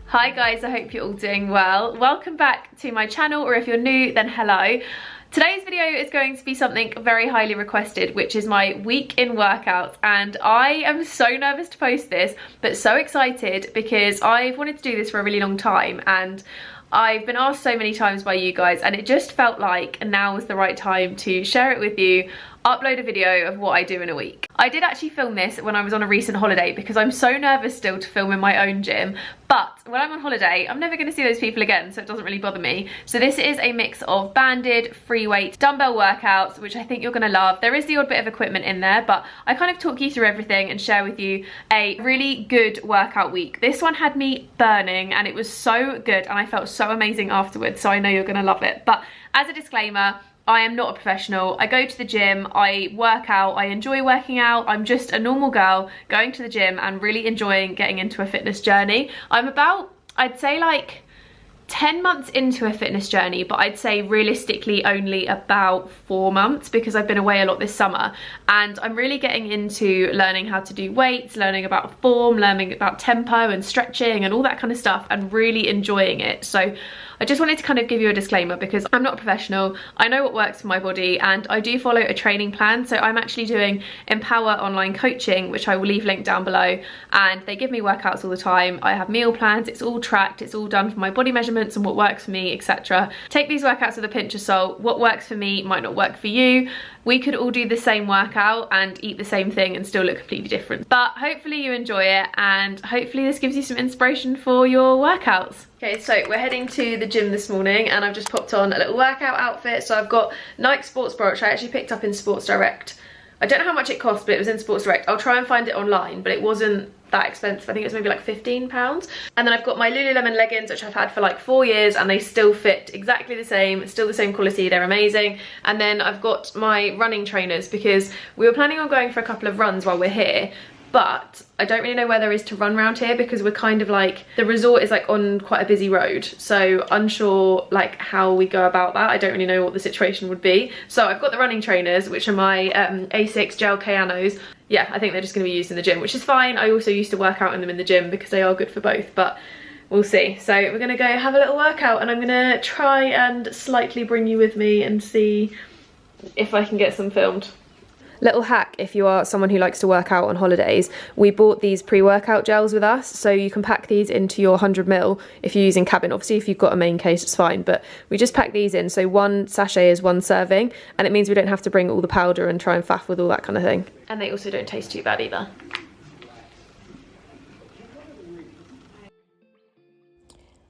Hi guys, I hope you're all doing well. Welcome back to my channel, or if you're new, then hello. Today's video is going to be something very highly requested, which is my week in workouts, and I am so nervous to post this, but so excited because I've wanted to do this for a really long time, and I've been asked so many times by you guys, and it just felt like now was the right time to share it with you, upload a video of what I do in a week. I did actually film this when I was on a recent holiday because I'm so nervous still to film in my own gym, but when I'm on holiday I'm never going to see those people again, so it doesn't really bother me. So this is a mix of banded, free weight, dumbbell workouts, which I think you're going to love. There is the odd bit of equipment in there, but I kind of talk you through everything and share with you a really good workout week. This one had me burning and it was so good and I felt so amazing afterwards, so I know you're going to love it. But as a disclaimer, I am not a professional. I go to the gym, I work out, I enjoy working out. I'm just a normal girl going to the gym and really enjoying getting into a fitness journey. I'm about, I'd say like 10 months into a fitness journey, but I'd say realistically only about 4 months because I've been away a lot this summer, and I'm really getting into learning how to do weights, learning about form, learning about tempo and stretching and all that kind of stuff, and really enjoying it. So I just wanted to kind of give you a disclaimer because I'm not a professional. I know what works for my body and I do follow a training plan. So I'm actually doing Empower online coaching, which I will leave linked down below, and they give me workouts all the time. I have meal plans, it's all tracked, it's all done for my body measurements and what works for me, etc. Take these workouts with a pinch of salt. What works for me might not work for you. We could all do the same workout and eat the same thing and still look completely different. But hopefully you enjoy it, and hopefully this gives you some inspiration for your workouts. Okay, so we're heading to the gym this morning and I've just popped on a little workout outfit. So I've got Nike Sports Bra, which I actually picked up in Sports Direct. I don't know how much it cost, but it was in Sports Direct. I'll try and find it online, but it wasn't that expensive. I think it was maybe like £15. And then I've got my Lululemon leggings, which I've had for like 4 years, and they still fit exactly the same, still the same quality, they're amazing. And then I've got my running trainers because we were planning on going for a couple of runs while we're here, but I don't really know where there is to run around here because we're kind of like, the resort is like on quite a busy road, so unsure like how we go about that. I don't really know what the situation would be. So I've got the running trainers, which are my A6 gel Kayanos. Yeah, I think they're just going to be used in the gym, which is fine. I also used to work out in them in the gym because they are good for both, but we'll see. So we're going to go have a little workout and I'm going to try and slightly bring you with me and see if I can get some filmed. Little hack if you are someone who likes to work out on holidays, we bought these pre-workout gels with us, so you can pack these into your 100ml if you're using cabin. Obviously if you've got a main case it's fine, but we just pack these in, so one sachet is one serving, and it means we don't have to bring all the powder and try and faff with all that kind of thing. And they also don't taste too bad either.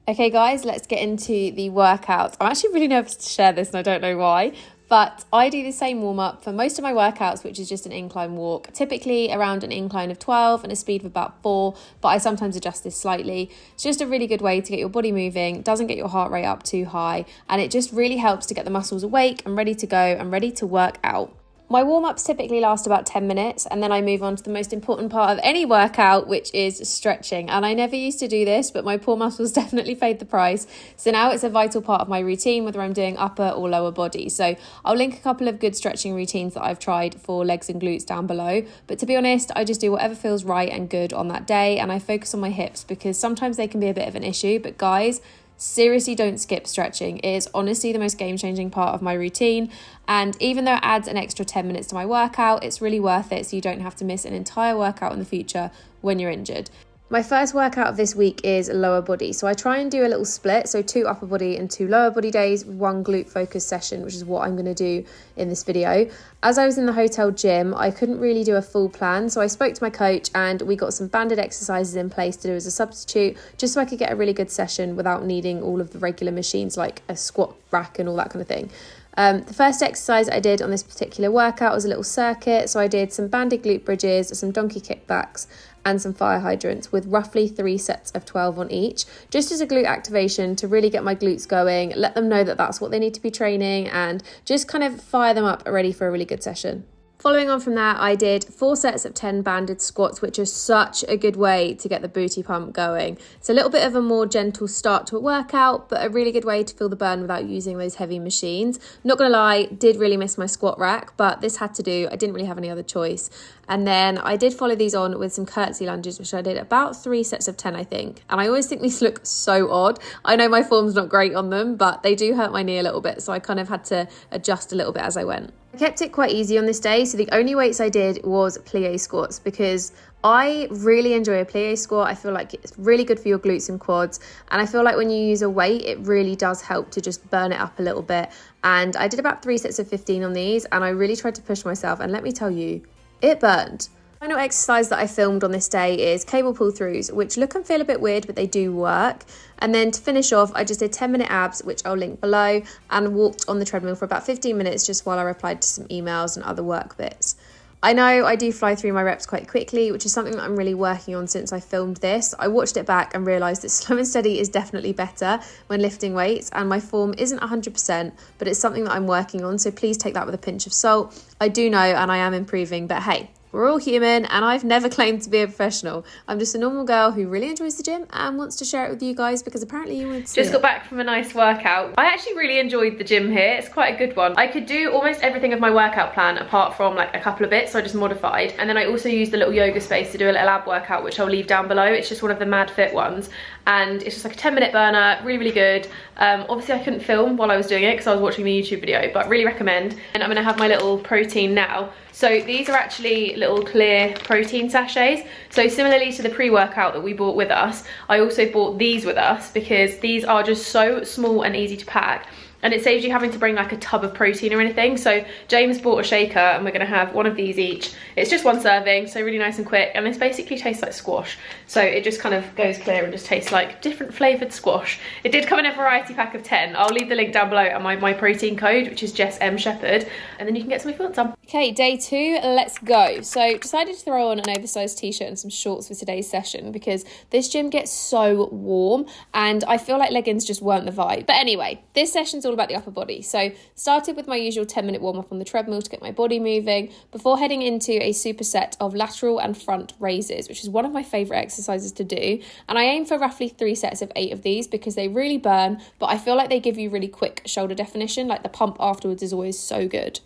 Okay guys, let's get into the workouts. I'm actually really nervous to share this and I don't know why. But I do the same warm-up for most of my workouts, which is just an incline walk, typically around an incline of 12 and a speed of about 4, but I sometimes adjust this slightly. It's just a really good way to get your body moving, doesn't get your heart rate up too high, and it just really helps to get the muscles awake and ready to go and ready to work out. My warm-ups typically last about 10 minutes, and then I move on to the most important part of any workout, which is stretching. And I never used to do this, but my poor muscles definitely paid the price. So now it's a vital part of my routine, whether I'm doing upper or lower body. So I'll link a couple of good stretching routines that I've tried for legs and glutes down below. But to be honest, I just do whatever feels right and good on that day, and I focus on my hips because sometimes they can be a bit of an issue. But guys, seriously, don't skip stretching. It is honestly the most game-changing part of my routine, and even though it adds an extra 10 minutes to my workout, it's really worth it so you don't have to miss an entire workout in the future when you're injured. My first workout of this week is lower body, so I try and do a little split, so 2 upper body and 2 lower body days with 1 glute focused session, which is what I'm going to do in this video. As I was in the hotel gym, I couldn't really do a full plan, so I spoke to my coach and we got some banded exercises in place to do as a substitute, just so I could get a really good session without needing all of the regular machines like a squat rack and all that kind of thing. The first exercise I did on this particular workout was a little circuit, so I did some banded glute bridges, some donkey kickbacks and some fire hydrants with roughly 3 sets of 12 on each, just as a glute activation to really get my glutes going, let them know that that's what they need to be training, and just kind of fire them up ready for a really good session. Following on from that, I did 4 sets of 10 banded squats, which is such a good way to get the booty pump going. It's a little bit of a more gentle start to a workout, but a really good way to feel the burn without using those heavy machines. Not gonna lie, did really miss my squat rack, but this had to do. I didn't really have any other choice. And then I did follow these on with some curtsy lunges, which I did about 3 sets of 10, I think. And I always think these look so odd. I know my form's not great on them, but they do hurt my knee a little bit, so I kind of had to adjust a little bit as I went. I kept it quite easy on this day, so the only weights I did was plie squats because I really enjoy a plie squat. I feel like it's really good for your glutes and quads, and I feel like when you use a weight, it really does help to just burn it up a little bit. And I did about 3 sets of 15 on these, and I really tried to push myself, and let me tell you, it burned. The final exercise that I filmed on this day is cable pull-throughs, which look and feel a bit weird, but they do work. And then to finish off, I just did 10-minute abs, which I'll link below, and walked on the treadmill for about 15 minutes just while I replied to some emails and other work bits. I know I do fly through my reps quite quickly, which is something that I'm really working on since I filmed this. I watched it back and realised that slow and steady is definitely better when lifting weights, and my form isn't 100%, but it's something that I'm working on, so please take that with a pinch of salt. I do know, and I am improving, but hey, we're all human, and I've never claimed to be a professional. I'm just a normal girl who really enjoys the gym and wants to share it with you guys because apparently you want to see Just got back from a nice workout. I actually really enjoyed the gym here. It's quite a good one. I could do almost everything of my workout plan apart from like a couple of bits, so I just modified. And then I also used the little yoga space to do a little ab workout, which I'll leave down below. It's just one of the Mad Fit ones. And it's just like a 10-minute burner, really, really good. Obviously I couldn't film while I was doing it because I was watching the YouTube video, but really recommend. And I'm gonna have my little protein now. So these are actually little clear protein sachets. So similarly to the pre-workout that we bought with us, I also bought these with us because these are just so small and easy to pack. And it saves you having to bring like a tub of protein or anything. So James bought a shaker and we're gonna have one of these each. It's just 1 serving, so really nice and quick. And this basically tastes like squash. So it just kind of goes clear and just tastes like different flavored squash. It did come in a variety pack of 10. I'll leave the link down below and my protein code, which is jessmsheppard. And then you can get some if you want some. Okay, day 2, let's go. So decided to throw on an oversized t-shirt and some shorts for today's session because this gym gets so warm and I feel like leggings just weren't the vibe. But anyway, this session's all about the upper body. So started with my usual 10-minute warm-up on the treadmill to get my body moving before heading into a superset of lateral and front raises, which is one of my favorite exercises to do. And I aim for roughly 3 sets of 8 of these because they really burn, but I feel like they give you really quick shoulder definition. Like the pump afterwards is always so good.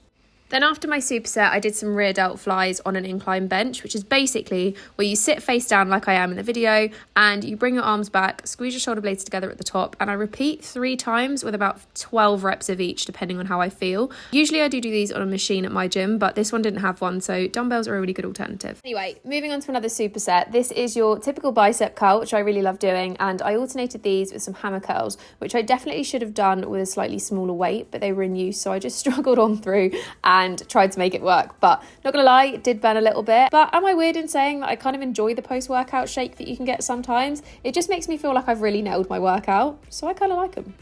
Then after my superset, I did some rear delt flies on an incline bench, which is basically where you sit face down like I am in the video and you bring your arms back, squeeze your shoulder blades together at the top, and I repeat 3 times with about 12 reps of each, depending on how I feel. Usually I do these on a machine at my gym, but this one didn't have one, so dumbbells are a really good alternative. Anyway, moving on to another superset. This is your typical bicep curl, which I really love doing, and I alternated these with some hammer curls, which I definitely should have done with a slightly smaller weight, but they were in use, so I just struggled on through and tried to make it work. But not gonna lie, it did burn a little bit. But am I weird in saying that I kind of enjoy the post-workout shake that you can get sometimes? It just makes me feel like I've really nailed my workout, so I kind of like them.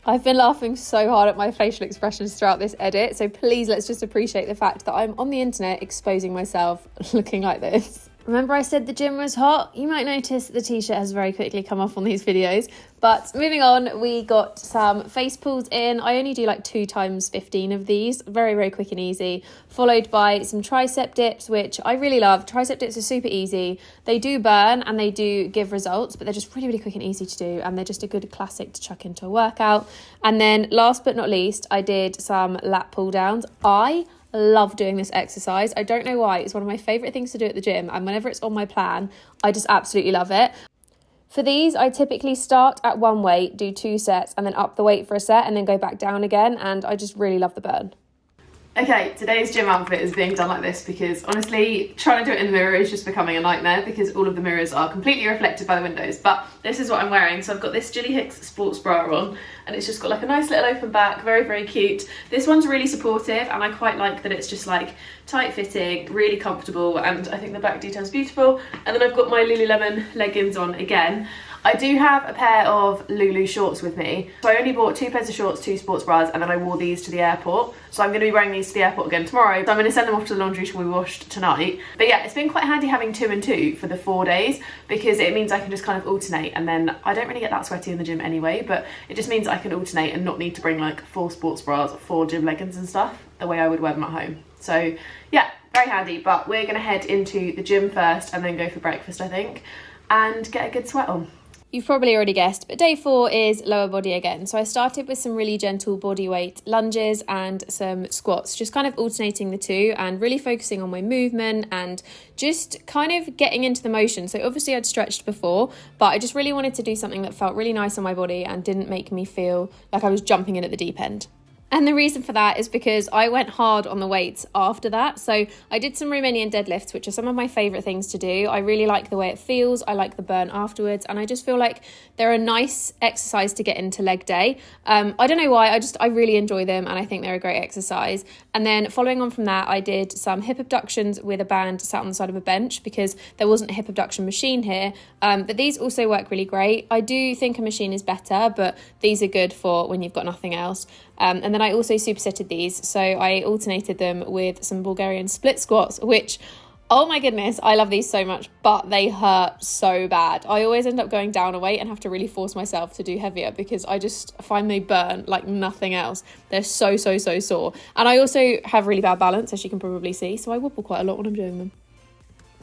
I've been laughing so hard at my facial expressions throughout this edit, so please let's just appreciate the fact that I'm on the internet exposing myself looking like this. Remember I said the gym was hot? You might notice the t-shirt has very quickly come off on these videos. But moving on, we got some face pulls in. I only do like 2 times 15 of these, very, very quick and easy, followed by some tricep dips, which I really love. Tricep dips are super easy. They do burn and they do give results, but they're just really, really quick and easy to do. And they're just a good classic to chuck into a workout. And then last but not least, I did some lat pull downs. I love doing this exercise. I don't know why. It's one of my favorite things to do at the gym, and whenever it's on my plan, I just absolutely love it. For these, I typically start at 1 weight, do 2 sets, and then up the weight for a set, and then go back down again, and I just really love the burn. Okay, today's gym outfit is being done like this because honestly, trying to do it in the mirror is just becoming a nightmare because all of the mirrors are completely reflected by the windows. But this is what I'm wearing. So I've got this Jilly Hicks sports bra on and it's just got like a nice little open back, very, very cute. This one's really supportive and I quite like that it's just like tight fitting, really comfortable, and I think the back detail's beautiful. And then I've got my Lululemon leggings on again. I do have a pair of Lulu shorts with me. So I only bought 2 pairs of shorts, 2 sports bras, and then I wore these to the airport. So I'm going to be wearing these to the airport again tomorrow. So I'm going to send them off to the laundry to be washed tonight. But yeah, it's been quite handy having 2 and 2 for the 4 days because it means I can just kind of alternate, and then I don't really get that sweaty in the gym anyway, but it just means I can alternate and not need to bring like 4 sports bras, 4 gym leggings and stuff the way I would wear them at home. So yeah, very handy. But we're gonna head into the gym first and then go for breakfast, I think, and get a good sweat on. You've probably already guessed, but day 4 is lower body again. So I started with some really gentle body weight lunges and some squats, just kind of alternating the two and really focusing on my movement and just kind of getting into the motion. So obviously I'd stretched before, but I just really wanted to do something that felt really nice on my body and didn't make me feel like I was jumping in at the deep end. And the reason for that is because I went hard on the weights after that. So I did some Romanian deadlifts, which are some of my favourite things to do. I really like the way it feels. I like the burn afterwards. And I just feel like they're a nice exercise to get into leg day. I don't know why, I really enjoy them and I think they're a great exercise. And then following on from that, I did some hip abductions with a band sat on the side of a bench because there wasn't a hip abduction machine here. But these also work really great. I do think a machine is better, but these are good for when you've got nothing else. And then I also supersetted these, so I alternated them with some Bulgarian split squats, which, oh my goodness, I love these so much, but they hurt so bad. I always end up going down a weight and have to really force myself to do heavier because I just find they burn like nothing else. They're so sore. And I also have really bad balance, as you can probably see, so I wobble quite a lot when I'm doing them.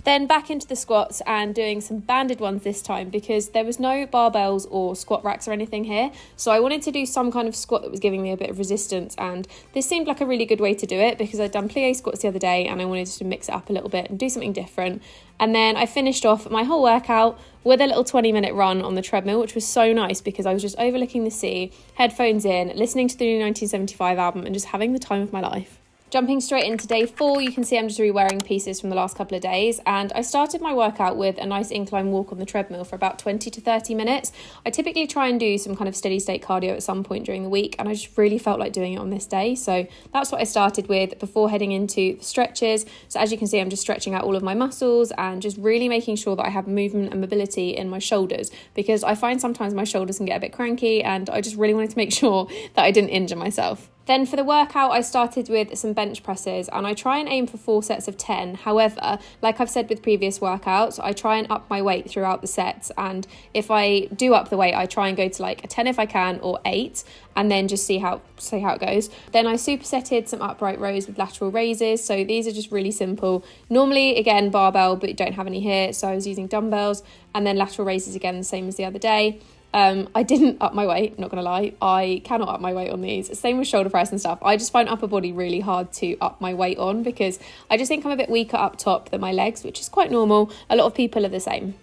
Then back into the squats and doing some banded ones this time because there was no barbells or squat racks or anything here. So I wanted to do some kind of squat that was giving me a bit of resistance, and this seemed like a really good way to do it because I'd done plie squats the other day and I wanted to mix it up a little bit and do something different. And then I finished off my whole workout with a little 20-minute run on the treadmill, which was so nice because I was just overlooking the sea, headphones in, listening to the new 1975 album and just having the time of my life. Jumping straight into day 4, you can see I'm just re-wearing pieces from the last couple of days, and I started my workout with a nice incline walk on the treadmill for about 20 to 30 minutes. I typically try and do some kind of steady state cardio at some point during the week, and I just really felt like doing it on this day, so that's what I started with before heading into the stretches. So as you can see, I'm just stretching out all of my muscles and just really making sure that I have movement and mobility in my shoulders, because I find sometimes my shoulders can get a bit cranky, and I just really wanted to make sure that I didn't injure myself. Then for the workout, I started with some bench presses and I try and aim for 4 sets of 10. However, like I've said with previous workouts, I try and up my weight throughout the sets. And if I do up the weight, I try and go to like a 10 if I can or 8 and then just see how it goes. Then I supersetted some upright rows with lateral raises. So these are just really simple. Normally, again, barbell, but you don't have any here. So I was using dumbbells and then lateral raises again, the same as the other day. I didn't up my weight, not gonna lie. I cannot up my weight on these. Same with shoulder press and stuff. I just find upper body really hard to up my weight on because I just think I'm a bit weaker up top than my legs, which is quite normal. A lot of people are the same.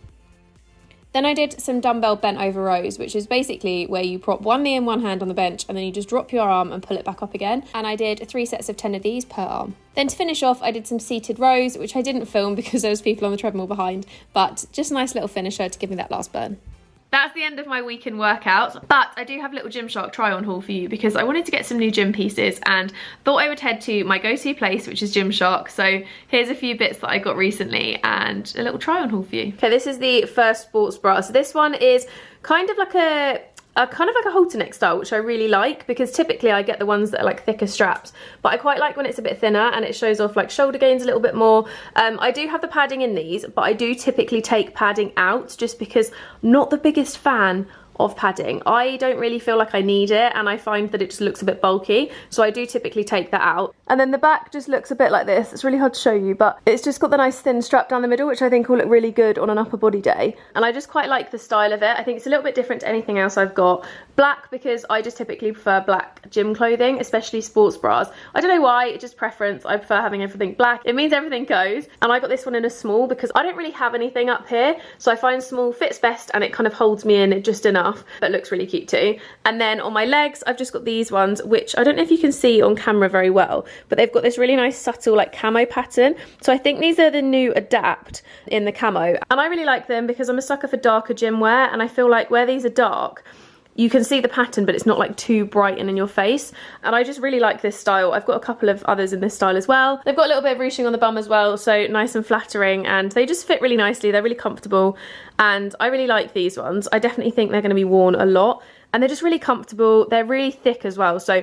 Then I did some dumbbell bent over rows, which is basically where you prop one knee and one hand on the bench and then you just drop your arm and pull it back up again. And I did 3 sets of 10 of these per arm. Then to finish off, I did some seated rows, which I didn't film because there was people on the treadmill behind, but just a nice little finisher to give me that last burn. That's the end of my weekend workout, but I do have a little Gymshark try-on haul for you because I wanted to get some new gym pieces and thought I would head to my go-to place, which is Gymshark. So here's a few bits that I got recently and a little try-on haul for you. Okay, this is the first sports bra. So this one is kind of like a halter neck style, which I really like because typically I get the ones that are like thicker straps, but I quite like when it's a bit thinner and it shows off like shoulder gains a little bit more. I do have the padding in these, but I do typically take padding out just because I'm not the biggest fan of padding. I don't really feel like I need it and I find that it just looks a bit bulky, so I do typically take that out. And then the back just looks a bit like this. It's really hard to show you, but it's just got the nice thin strap down the middle, which I think will look really good on an upper body day. And I just quite like the style of it. I think it's a little bit different to anything else I've got. Black because I just typically prefer black gym clothing, especially sports bras. I don't know why, it's just preference. I prefer having everything black. It means everything goes. And I got this one in a small because I don't really have anything up here, so I find small fits best and it kind of holds me in just enough, but looks really cute too. And then on my legs, I've just got these ones, which I don't know if you can see on camera very well, but they've got this really nice subtle like camo pattern. So I think these are the new Adapt in the camo. And I really like them because I'm a sucker for darker gym wear, and I feel like where these are dark, you can see the pattern, but it's not like too bright and in your face. And I just really like this style. I've got a couple of others in this style as well. They've got a little bit of ruching on the bum as well, so nice and flattering, and they just fit really nicely. They're really comfortable. and I really like these ones. I definitely think they're going to be worn a lot, and they're just really comfortable. They're really thick as well, so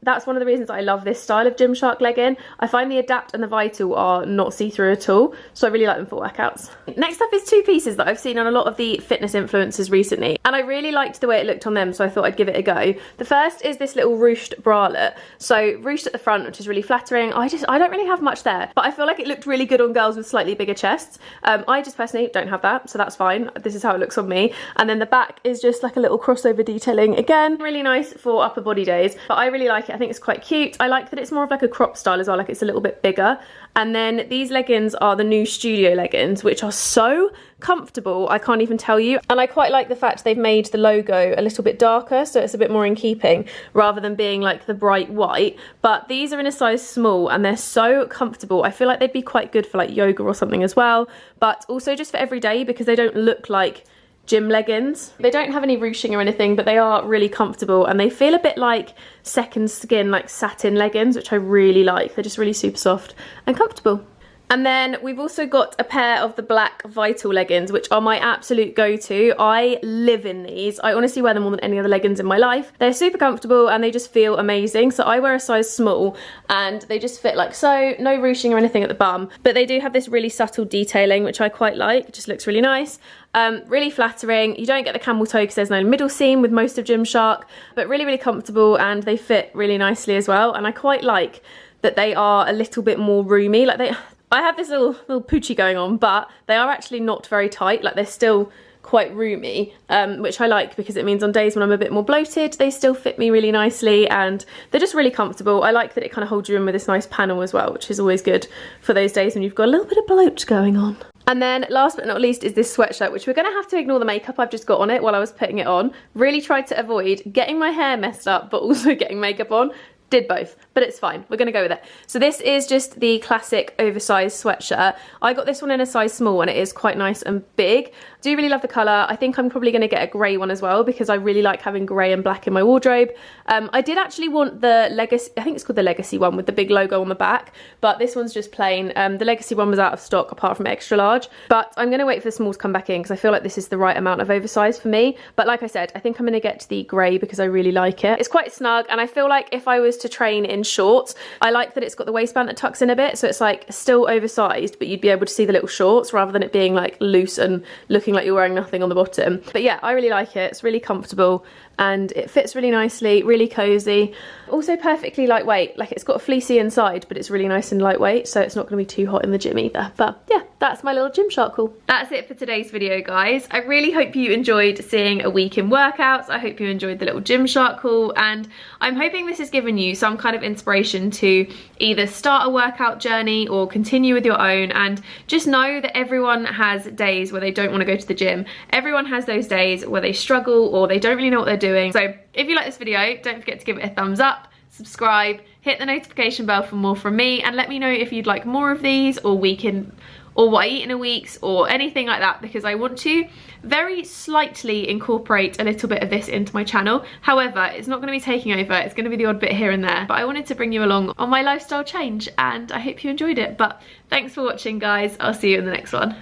that's one of the reasons I love this style of Gymshark legging. I find the Adapt and the Vital are not see-through at all, so I really like them for workouts. Next up is two pieces that I've seen on a lot of the fitness influencers recently, and I really liked the way it looked on them, so I thought I'd give it a go. The first is this little ruched bralette. So ruched at the front, which is really flattering. I don't really have much there, but I feel like it looked really good on girls with slightly bigger chests. I just personally don't have that, so that's fine. This is how it looks on me. And then the back is just like a little crossover detailing. Again, really nice for upper body days, but I really like it. I think it's quite cute. I like that it's more of like a crop style as well, like it's a little bit bigger. And then these leggings are the new studio leggings, which are so comfortable, I can't even tell you. And I quite like the fact they've made the logo a little bit darker, so it's a bit more in keeping, rather than being like the bright white. But these are in a size small, and they're so comfortable. I feel like they'd be quite good for like yoga or something as well, but also just for every day, because they don't look like gym leggings. They don't have any ruching or anything, but they are really comfortable, and they feel a bit like second skin, like satin leggings, which I really like. They're just really super soft and comfortable. And then we've also got a pair of the black Vital leggings, which are my absolute go-to. I live in these. I honestly wear them more than any other leggings in my life. They're super comfortable and they just feel amazing. So I wear a size small, and they just fit like so. No ruching or anything at the bum, but they do have this really subtle detailing, which I quite like. It just looks really nice. Really flattering. You don't get the camel toe because there's no middle seam with most of Gymshark, but really, really comfortable, and they fit really nicely as well. And I quite like that they are a little bit more roomy. Like I have this little poochie going on, but they are actually not very tight. Like they're still quite roomy, which I like, because it means on days when I'm a bit more bloated, they still fit me really nicely, and they're just really comfortable. I like that it kind of holds you in with this nice panel as well, which is always good for those days when you've got a little bit of bloat going on. And then last but not least is this sweatshirt, which we're going to have to ignore the makeup I've just got on it while I was putting it on. Really tried to avoid getting my hair messed up, but also getting makeup on. Did both, but it's fine. We're gonna go with it. So this is just the classic oversized sweatshirt. I got this one in a size small, and it is quite nice and big. Do really love the colour. I think I'm probably gonna get a grey one as well, because I really like having grey and black in my wardrobe. I did actually want the Legacy, I think it's called the Legacy one, with the big logo on the back, but this one's just plain. The Legacy one was out of stock apart from extra large, but I'm gonna wait for the small to come back in, because I feel like this is the right amount of oversized for me. But like I said, I think I'm gonna get the grey because I really like it. It's quite snug, and I feel like if I was to train in shorts, I like that it's got the waistband that tucks in a bit, so it's like still oversized, but you'd be able to see the little shorts rather than it being like loose and looking like you're wearing nothing on the bottom. But yeah, I really like it. It's really comfortable, and it fits really nicely, really cozy. Also perfectly lightweight. Like it's got a fleecy inside, but it's really nice and lightweight, so it's not going to be too hot in the gym either. But yeah, that's my little Gymshark haul. That's it for today's video, guys. I really hope you enjoyed seeing a week in workouts. I hope you enjoyed the little Gymshark haul, and I'm hoping this has given you some kind of inspiration to either start a workout journey or continue with your own. And just know that everyone has days where they don't want to go to the gym. Everyone has those days where they struggle or they don't really know what they're doing. So if you like this video, don't forget to give it a thumbs up, subscribe, hit the notification bell for more from me, and let me know if you'd like more of these, or what I eat in a week, or anything like that, because I want to very slightly incorporate a little bit of this into my channel. However, it's not going to be taking over, it's going to be the odd bit here and there, but I wanted to bring you along on my lifestyle change, and I hope you enjoyed it. But thanks for watching, guys. I'll see you in the next one.